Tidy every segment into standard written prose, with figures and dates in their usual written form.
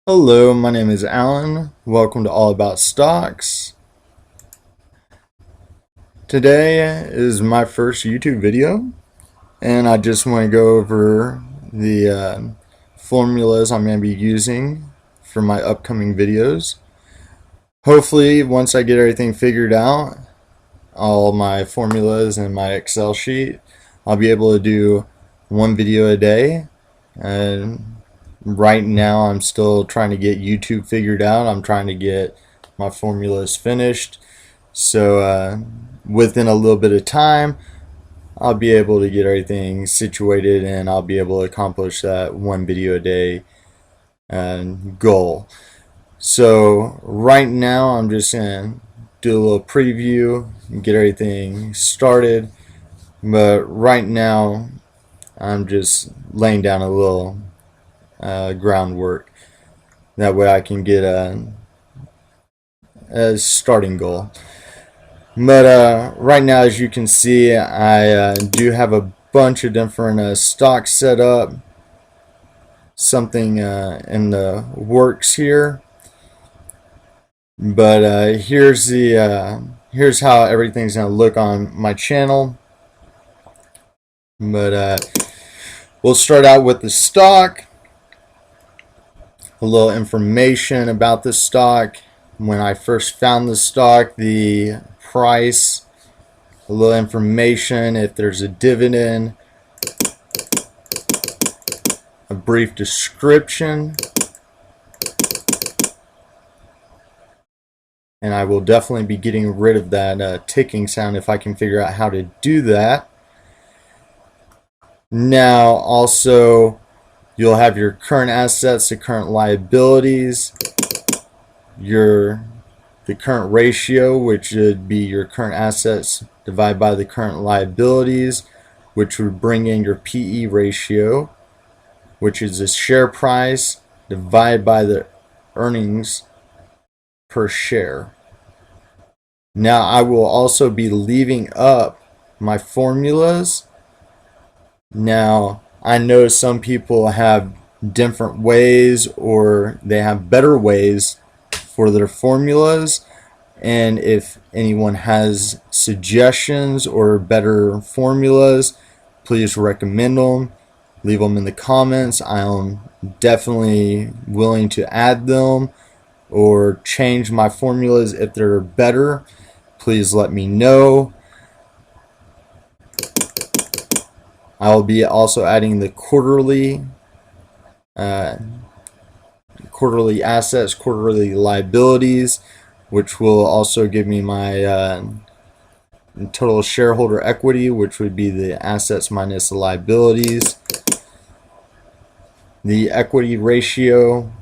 Hello, my name is Alan. Welcome to All About Stocks. Today is my first YouTube video, and I just want to go over the formulas I'm going to be using for my upcoming videos. Hopefully, once I get everything figured out, all my formulas and my Excel sheet, I'll be able to do one video a day. And right now, I'm still trying to get YouTube figured out. I'm trying to get my formulas finished. So within a little bit of time, I'll be able to get everything situated and I'll be able to accomplish that one video a day goal. So right now, I'm just going to do a little preview and get everything started. But right now, I'm just laying down a little groundwork. That way I can get a starting goal. But right now, as you can see, I do have a bunch of different stocks set up. Something in the works here. But here's how everything's gonna look on my channel. But we'll start out with the stock. A little information about the stock. When I first found the stock, the price, a little information, if there's a dividend, a brief description, and I will definitely be getting rid of that ticking sound if I can figure out how to do that. Now also, you'll have your current assets to current liabilities, the current ratio, which would be your current assets divided by the current liabilities, which would bring in your PE ratio, which is the share price divided by the earnings per share. Now I will also be leaving up my formulas. Now I know some people have different ways or they have better ways for their formulas, and if anyone has suggestions or better formulas, please recommend them. Leave them in the comments. I'm definitely willing to add them or change my formulas if they're better. Please let me know. I'll be also adding the quarterly assets, quarterly liabilities, which will also give me my total shareholder equity, which would be the assets minus the liabilities. The equity ratio,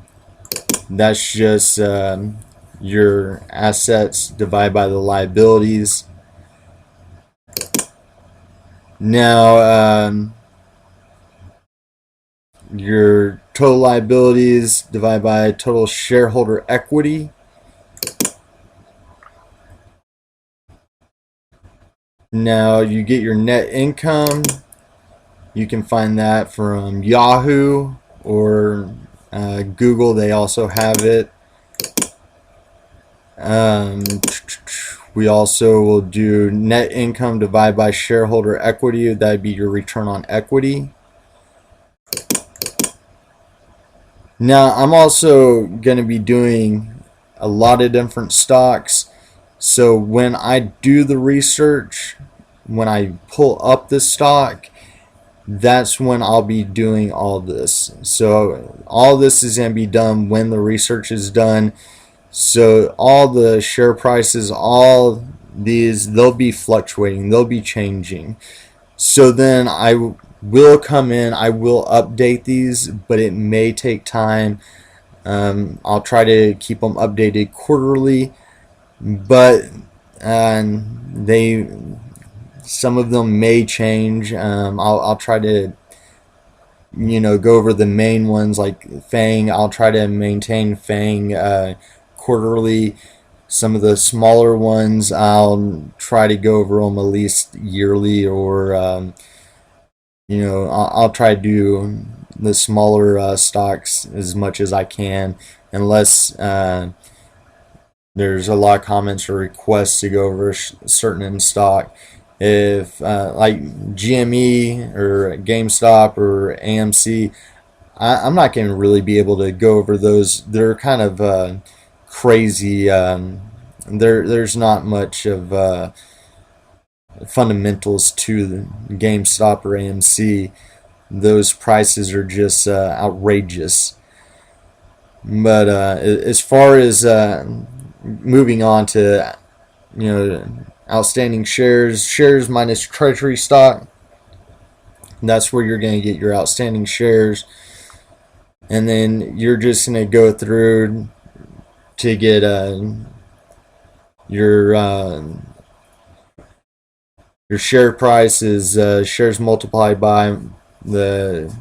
that's just your assets divided by the liabilities. Now, your total liabilities divided by total shareholder equity. Now you get your net income. You can find that from Yahoo or Google. They also have it. We also will do net income divided by shareholder equity. That'd be your return on equity. Now, I'm also going to be doing a lot of different stocks. So when I do the research, when I pull up the stock, that's when I'll be doing all this. So all this is going to be done when the research is done. So all the share prices, all these, they'll be fluctuating, they'll be changing. So then I will come in, I will update these, but it may take time. I'll try to keep them updated quarterly, but some of them may change. I'll try to go over the main ones like FANG. I'll try to maintain FANG quarterly. Some of the smaller ones I'll try to go over them at least yearly, or I'll try to do the smaller stocks as much as I can, unless there's a lot of comments or requests to go over certain in stock. If like GME or GameStop or AMC, I'm not going to really be able to go over those. They're kind of crazy. There's not much of fundamentals to the GameStop or AMC. Those prices are just outrageous. But as far as moving on to outstanding shares minus treasury stock, that's where you're going to get your outstanding shares, and then you're just going to go through to get your share price is shares multiplied by the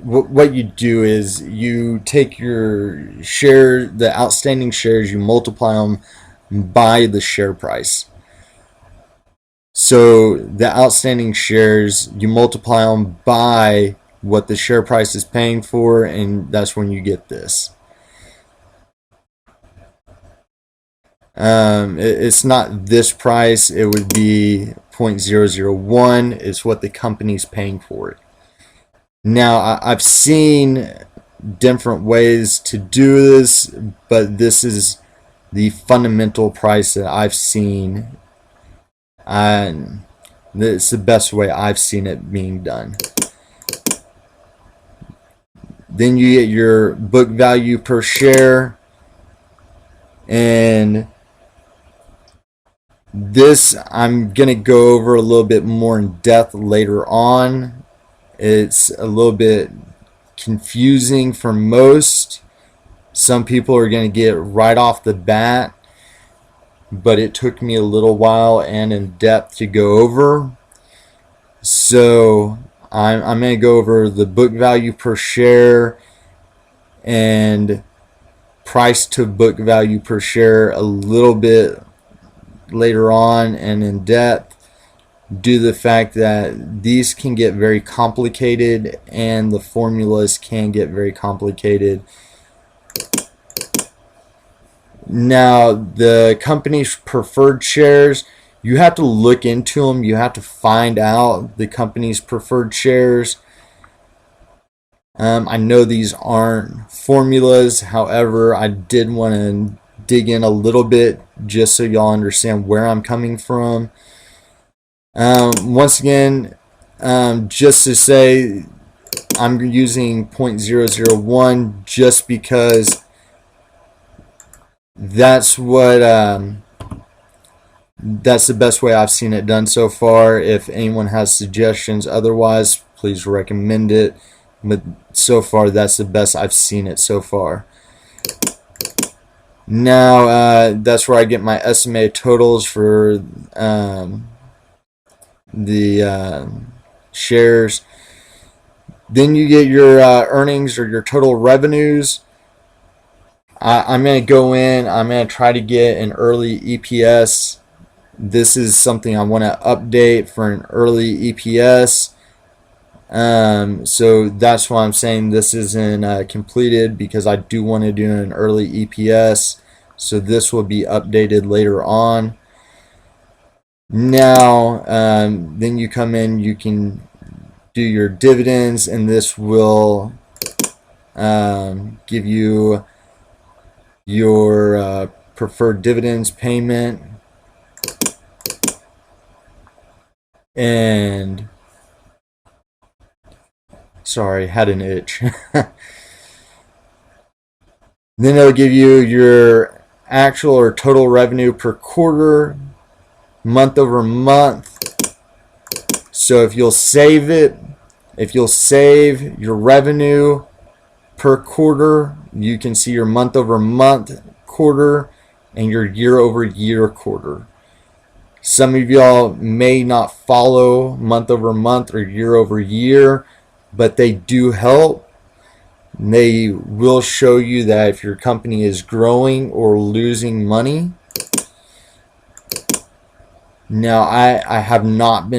what you do is you take your share, the outstanding shares, you multiply them by the share price. So the outstanding shares, you multiply them by what the share price is paying for, and that's when you get this. It's not this price, it would be 0.001 is what the company's paying for it. Now, I've seen different ways to do this, but this is the fundamental price that I've seen, and it's the best way I've seen it being done. Then you get your book value per share, and this I'm going to go over a little bit more in depth later on. It's a little bit confusing for most. Some people are going to get it right off the bat, but it took me a little while and in depth to go over. So I'm going to go over the book value per share and price to book value per share a little bit later on and in depth, due to the fact that these can get very complicated and the formulas can get very complicated. Now, the company's preferred shares, you have to look into them. You have to find out the company's preferred shares. I know these aren't formulas. However, I did want to dig in a little bit just so y'all understand where I'm coming from. Once again, just to say, I'm using 0.001 just because that's the best way I've seen it done so far. If anyone has suggestions otherwise, please recommend it. But so far, that's the best I've seen it so far. Now, that's where I get my estimated totals for the shares. Then you get your earnings or your total revenues. I'm going to go in, I'm going to try to get an early EPS. This is something I want to update for an early EPS. So that's why I'm saying this isn't completed, because I do want to do an early EPS. So this will be updated later on. Now, then you come in, you can do your dividends, and this will give you your preferred dividends payment. And sorry, had an itch. Then it'll give you your actual or total revenue per quarter, month over month. So if you'll save your revenue per quarter, you can see your month over month quarter and your year over year quarter. Some of y'all may not follow month over month or year over year, but they do help. They will show you that if your company is growing or losing money. No, I have not been